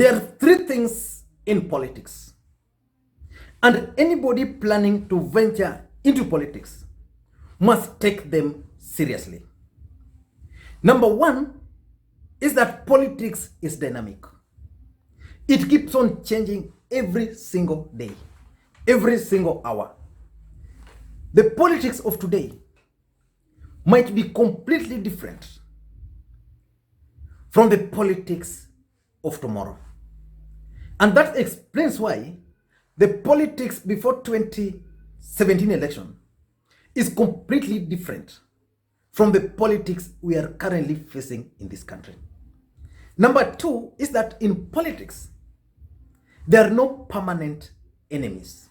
There are three things in politics, and anybody planning to venture into politics must take them seriously. Number one is that politics is dynamic. It keeps on changing every single day, every single hour. The politics of today might be completely different from the politics of tomorrow. And that explains why the politics before 2017 election is completely different from the politics we are currently facing in this country. Number two is that in politics, there are no permanent enemies.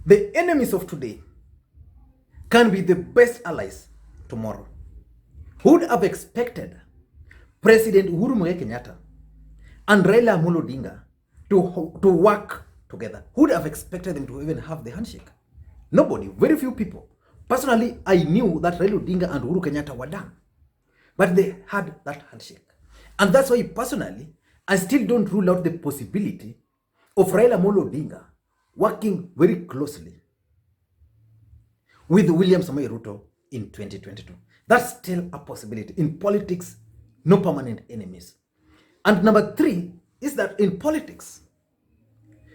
The enemies of today can be the best allies tomorrow. Who would have expected President Uhuru Kenyatta and Raila Odinga to work together? Who would have expected them to even have the handshake? Nobody, very few people. Personally, I knew that Raila Odinga and Uhuru Kenyatta were done, but they had that handshake. And that's why personally, I still don't rule out the possibility of Raila Odinga working very closely with William Ruto in 2022. That's still a possibility. In politics, no permanent enemies. And number three is that in politics,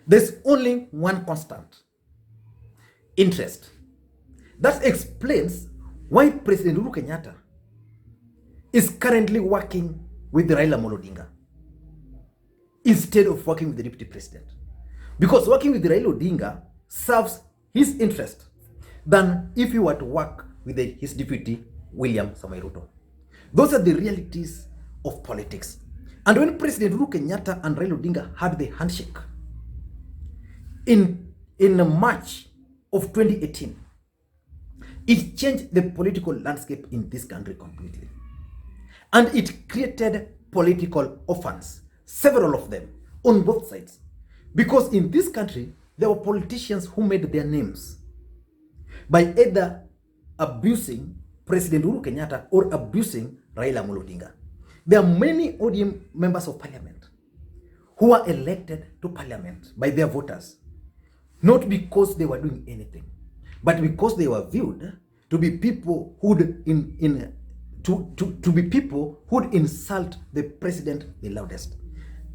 there's only one constant: interest. That explains why President Uhuru Kenyatta is currently working with Raila Odinga instead of working with the deputy president. Because working with Raila Odinga serves his interest than if he were to work with his deputy William Ruto. Those are the realities of politics. And when President Uhuru Kenyatta and Raila Odinga had the handshake in March of 2018, it changed the political landscape in this country completely. And it created political orphans, several of them, on both sides. Because in this country, there were politicians who made their names by either abusing President Uhuru Kenyatta or abusing Raila Odinga. There are many ODM members of parliament who are elected to parliament by their voters, not because they were doing anything, but because they were viewed to be people who would insult the president the loudest.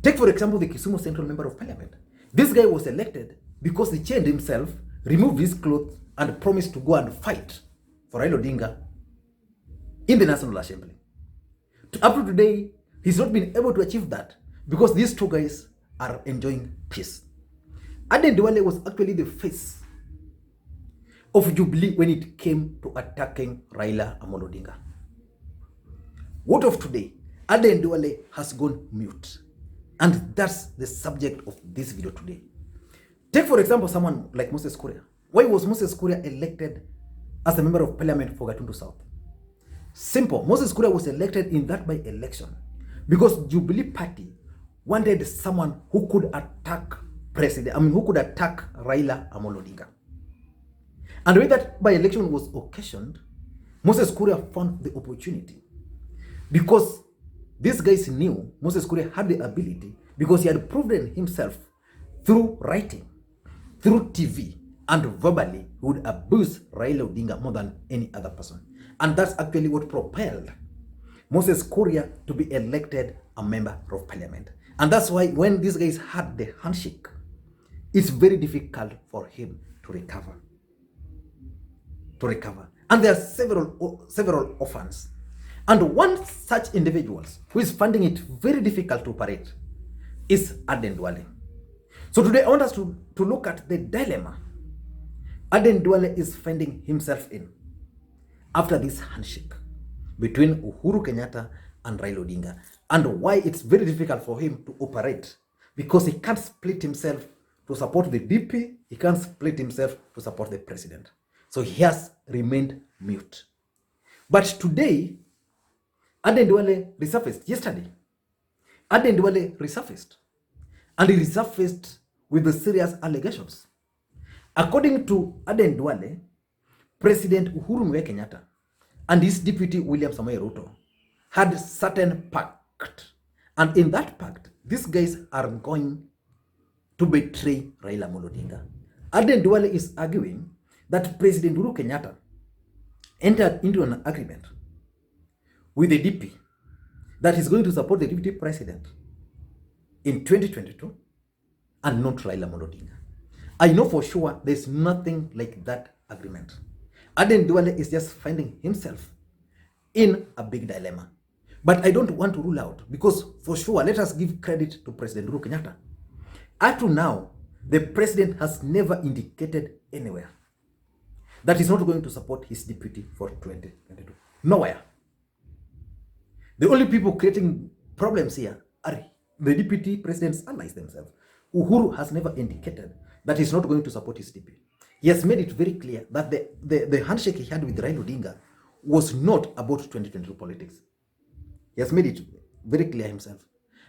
Take for example the Kisumu Central Member of Parliament. This guy was elected because he chained himself, removed his clothes, and promised to go and fight for Raila Odinga in the National Assembly. Up to today, he's not been able to achieve that because these two guys are enjoying peace. Aden Duale was actually the face of Jubilee when it came to attacking Raila Odinga. What of today? Aden Duale has gone mute. And that's the subject of this video today. Take for example someone like Moses Kuria. Why was Moses Kuria elected as a member of parliament for Gatundu South? Simple. Moses Kuria was elected in that by-election because Jubilee Party wanted someone who could attack who could attack Raila Odinga. And when that by-election was occasioned, Moses Kuria found the opportunity because these guys knew Moses Kuria had the ability because he had proven himself through writing, through TV, and verbally he would abuse Raila Odinga more than any other person. And that's actually what propelled Moses Kuria to be elected a member of parliament. And that's why when these guys had the handshake, it's very difficult for him to recover. And there are several orphans. And one such individuals who is finding it very difficult to operate is Aden Duale. So today I want us to look at the dilemma Aden Duale is finding himself in after this handshake between Uhuru Kenyatta and Raila Odinga, and why it's very difficult for him to operate because he can't split himself to support the DP, he can't split himself to support the president. So he has remained mute. But today, Aden Duale resurfaced yesterday. Aden Duale resurfaced. And he resurfaced with the serious allegations. According to Aden Duale, President Uhuru Kenyatta and his deputy William Ruto had certain pact. And in that pact, these guys are going to betray Raila Odinga. Aden Duale is arguing that President Uhuru Kenyatta entered into an agreement with the DP that is going to support the deputy president in 2022 and not Raila Odinga. I know for sure there's nothing like that agreement. Aden Duale is just finding himself in a big dilemma. But I don't want to rule out, because for sure, let us give credit to President Uhuru Kenyatta. Up to now, the president has never indicated anywhere that he's not going to support his deputy for 2022. Nowhere. The only people creating problems here are the deputy president's allies themselves. Uhuru has never indicated that he's not going to support his deputy. He has made it very clear that the handshake he had with Raila Odinga was not about 2022 politics. He has made it very clear himself.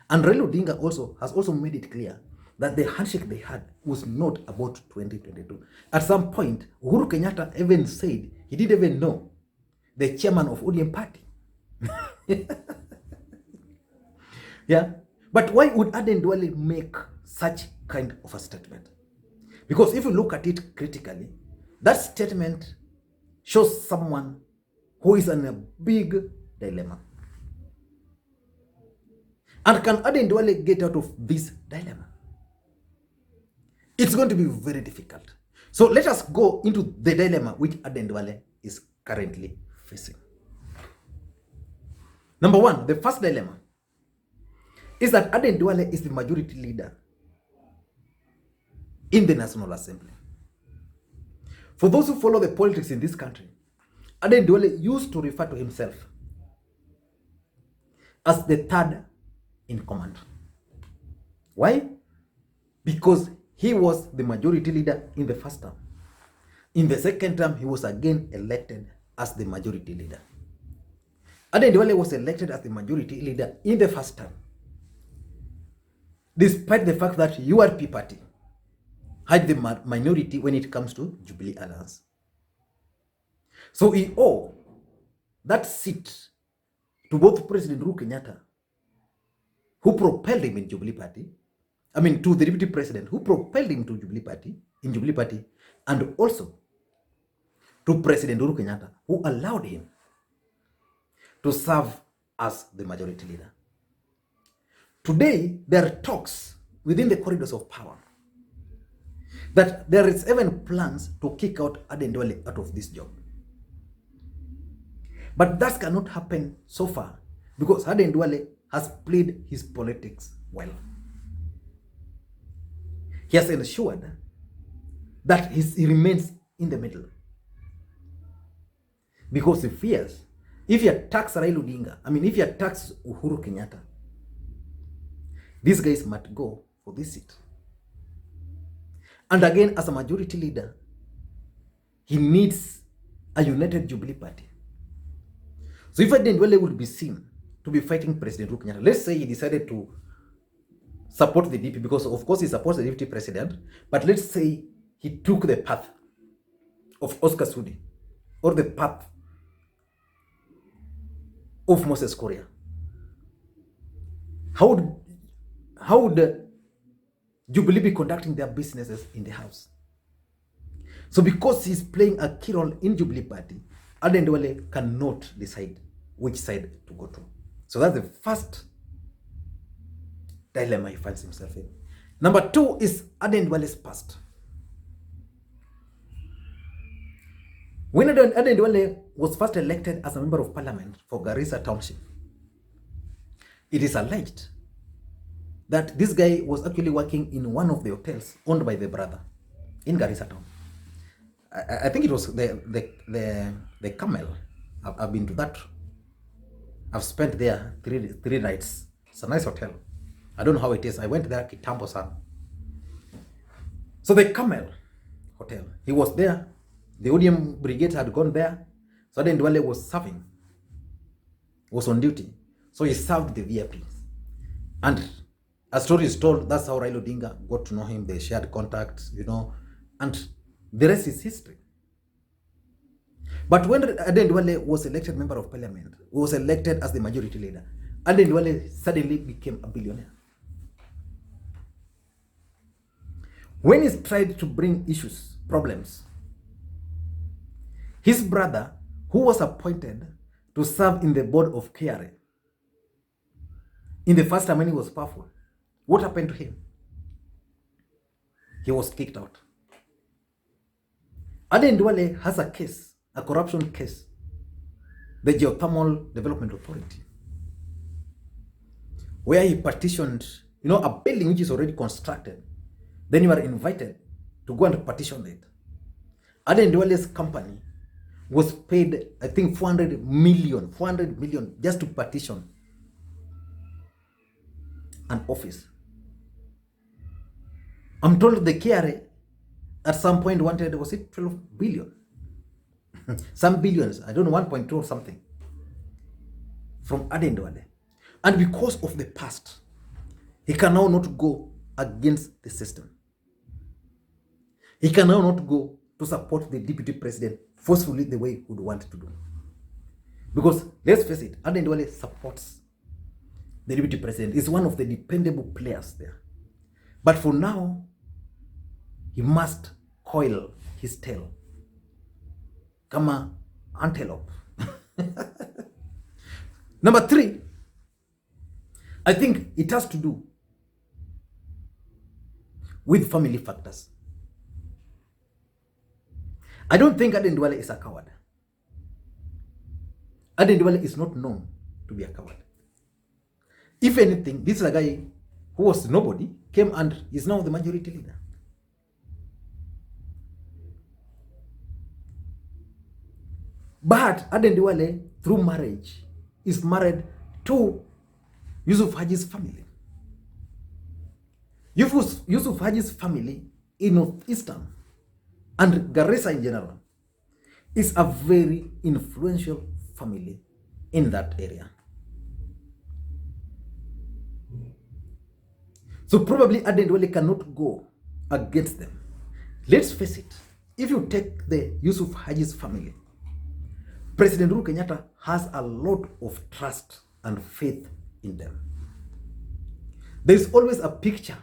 And Raila Odinga has also made it clear that the handshake they had was not about 2022. At some point, Uhuru Kenyatta even said he didn't even know the chairman of ODM party. Yeah. But why would Aden Duale make such kind of a statement? Because if you look at it critically, that statement shows someone who is in a big dilemma. And can Aden Duale get out of this dilemma? It's going to be very difficult. So let us go into the dilemma which Aden Duale is currently facing. Number one, the first dilemma is that Aden Duale is the majority leader in the National Assembly. For those who follow the politics in this country, Aden Duale used to refer to himself as the third in command. Why? Because he was the majority leader in the first term. In the second term, he was again elected as the majority leader. Aden Duale was elected as the majority leader in the first term, despite the fact that URP party had the minority when it comes to Jubilee Alliance. So he owed that seat to both President Uhuru Kenyatta, who propelled him in Jubilee party, to the deputy president who propelled him to Jubilee party, and also to President Uhuru Kenyatta, who allowed him to serve as the majority leader. Today, there are talks within the corridors of power that there is even plans to kick out Aden Duale out of this job. But that cannot happen so far because Aden Duale has played his politics well. He has ensured that he remains in the middle. Because he fears, if he attacks Raila Odinga, if he attacks Uhuru Kenyatta, these guys might go for this seat. And again, as a majority leader, he needs a united Jubilee party. So if Aden Duale would be seen to be fighting President Uhuru Kenyatta, let's say he decided to support the DP, because of course he supports the deputy president, but let's say he took the path of Oscar Sudi or the path of Moses Kuria. How would Jubilee be conducting their businesses in the house? So because he's playing a key role in Jubilee party, Aden Duale cannot decide which side to go to. So that's the first dilemma he finds himself in. Number two is Aden Duale's past. When Aden Duale was first elected as a member of parliament for Garissa Township, it is alleged that this guy was actually working in one of the hotels owned by the brother in Garissa town. I think it was the Camel. I've been to that. I've spent there three nights. It's a nice hotel. I don't know how it is. I went there kitambo san. So the Camel Hotel, he was there. The ODM brigade had gone there. So Aden Duale was on duty. So he served the VIPs. And a story is told, that's how Raila Odinga got to know him. They shared contacts, and the rest is history. But when Aden Duale was elected member of parliament, was elected as the majority leader, Aden Duale suddenly became a billionaire. when he's tried to bring issues, problems, his brother, who was appointed to serve in the board of KRA in the first time when he was powerful, what happened to him? He was kicked out. Aden Duale has a case, a corruption case, the Geothermal Development Authority, where he partitioned, a building which is already constructed. Then you are invited to go and partition it. Aden Duale's company was paid, I think, 400 million just to partition an office. I'm told the KRA at some point wanted, was it 12 billion? Some billions, I don't know, 1.2 or something, from Aden Duale. And because of the past, he can now not go against the system. He can now not go to support the deputy president forcefully the way he would want to do. Because let's face it, Aden Duale supports the deputy president. He's one of the dependable players there. But for now, he must coil his tail. Kama antelope. Number 3, I think it has to do with family factors. I don't think Aden Duale is a coward. Aden Duale is not known to be a coward. If anything, this is a guy who was nobody, came and is now the majority leader. But Aden Duale, through marriage, is married to Yusuf Haji's family. Yusuf Haji's family in Northeastern and Garissa in general is a very influential family in that area. So probably Aden Duale cannot go against them. Let's face it, if you take the Yusuf Haji's family, President Uhuru Kenyatta has a lot of trust and faith in them. There is always a picture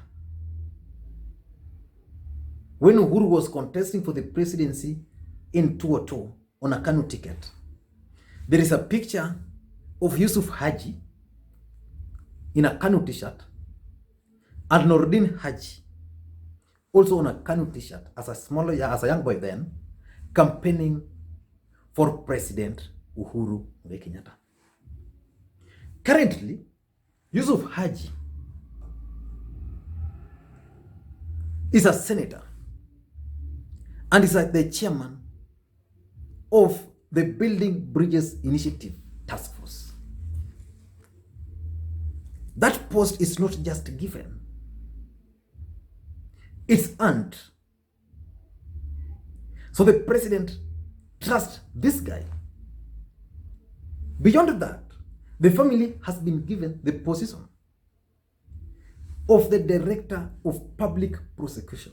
when Uhuru was contesting for the presidency in 2002 on a KANU ticket. There is a picture of Yusuf Haji in a KANU t-shirt and Nordin Haji also on a KANU t-shirt as a young boy then, campaigning for President Uhuru Kenyatta. Currently, Yusuf Haji is a senator and is the chairman of the Building Bridges Initiative Task Force. That post is not just given, it's earned. So the president trusts this guy. Beyond that, the family has been given the position of the Director of Public Prosecution.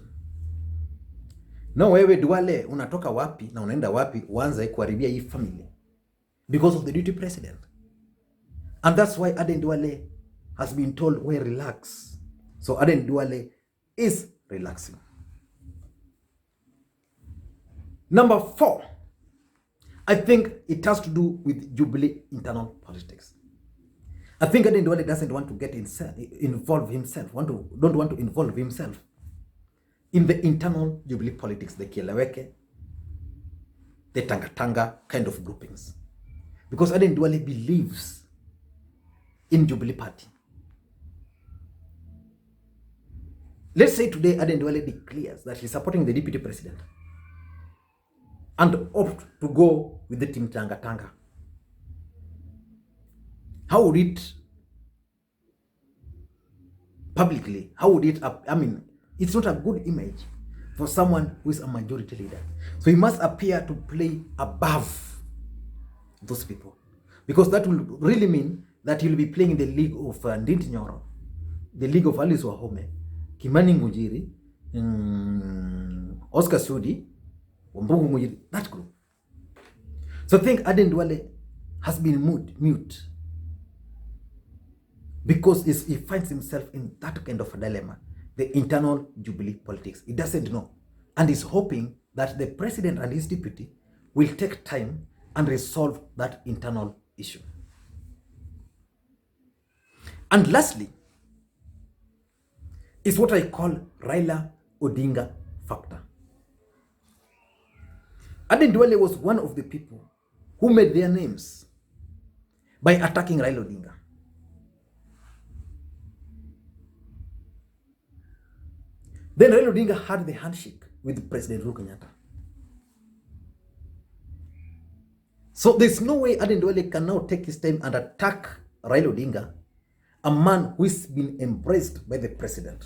Now wewe Duale unatoka wapi na unaenda wapi uanze kuharibia hii family because of the deputy president. And that's why Aden Duale has been told, we relax. So Aden Duale is relaxing. Number 4, I think it has to do with Jubilee internal politics. I think Aden Duale doesn't want to get involve himself, don't want to involve himself in the internal Jubilee politics, the Kieleweke, the Tanga kind of groupings. Because Aden Duale believes in Jubilee Party. Let's say today Aden Duale declares that he's supporting the deputy president and opt to go with the team Tanga. How would it publicly, it's not a good image for someone who is a majority leader. So he must appear to play above those people, because that will really mean that he'll be playing in the league of Ndinti Nyoro, the league of Alice Wahome, Kimani Mujiri, Oscar Sudi, Wambugu Mujiri, that group. So I think Aden Duale has been mute because he finds himself in that kind of a dilemma. the internal Jubilee politics. He doesn't know. And is hoping that the president and his deputy will take time and resolve that internal issue. And lastly, is what I call Raila Odinga factor. Aden Duale was one of the people who made their names by attacking Raila Odinga. Then Raila Odinga had the handshake with President Uhuru Kenyatta. So there's no way Aden Duale can now take his time and attack Raila Odinga, a man who has been embraced by the president,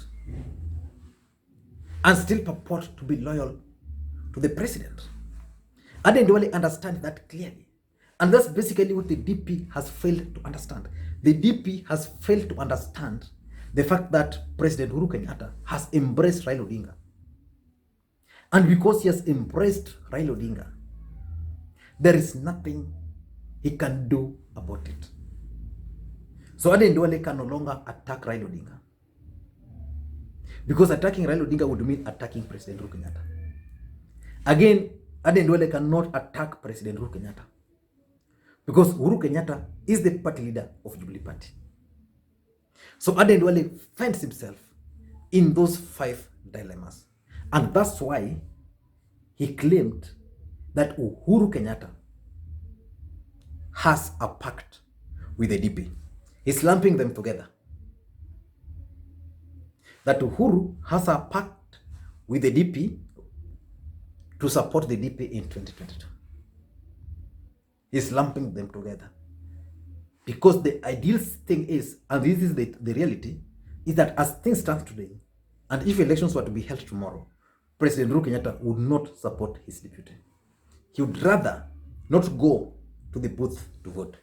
and still purport to be loyal to the president. Aden Duale understands that clearly. And that's basically what the DP has failed to understand. The DP has failed to understand the fact that President Uhuru Kenyatta has embraced Raila Odinga. And because he has embraced Raila Odinga, there is nothing he can do about it. So Aden Duale can no longer attack Raila Odinga. Because attacking Raila Odinga would mean attacking President Uhuru Kenyatta. Again, Aden Duale cannot attack President Uhuru Kenyatta. Because Uhuru Kenyatta is the party leader of Jubilee Party. So Aden Duale finds himself in those 5 dilemmas. And that's why he claimed that Uhuru Kenyatta has a pact with the DP. He's lumping them together. That Uhuru has a pact with the DP to support the DP in 2022. He's lumping them together. Because the ideal thing is, and this is the reality, is that as things stand today, and if elections were to be held tomorrow, President Uhuru Kenyatta would not support his deputy. He would rather not go to the booth to vote.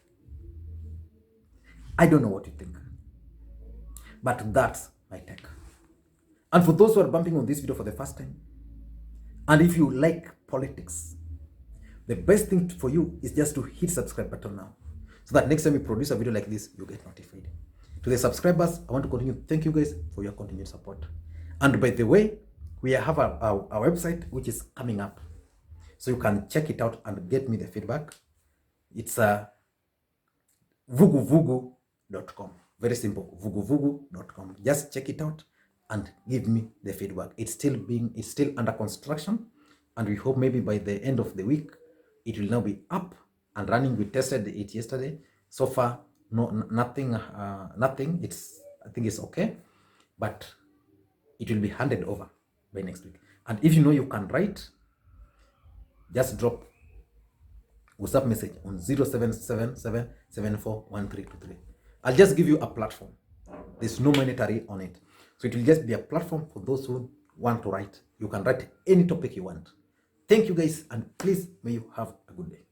I don't know what you think, but that's my take. And for those who are bumping on this video for the first time, and if you like politics, the best thing for you is just to hit subscribe button now, so that next time we produce a video like this, you get notified. To the subscribers, I want to continue. Thank you guys for your continued support. And by the way, we have a website which is coming up, so you can check it out and get me the feedback. It's vuguvugu.com. Very simple, vuguvugu.com. Just check it out and give me the feedback. It's still under construction, and we hope maybe by the end of the week it will now be up and running. We tested it yesterday. So far, nothing. I think it's okay, but it will be handed over by next week. And if you know you can write, just drop WhatsApp message on 0777741323. I'll just give you a platform. There's no monetary on it. So it will just be a platform for those who want to write. You can write any topic you want. Thank you guys, and please may you have a good day.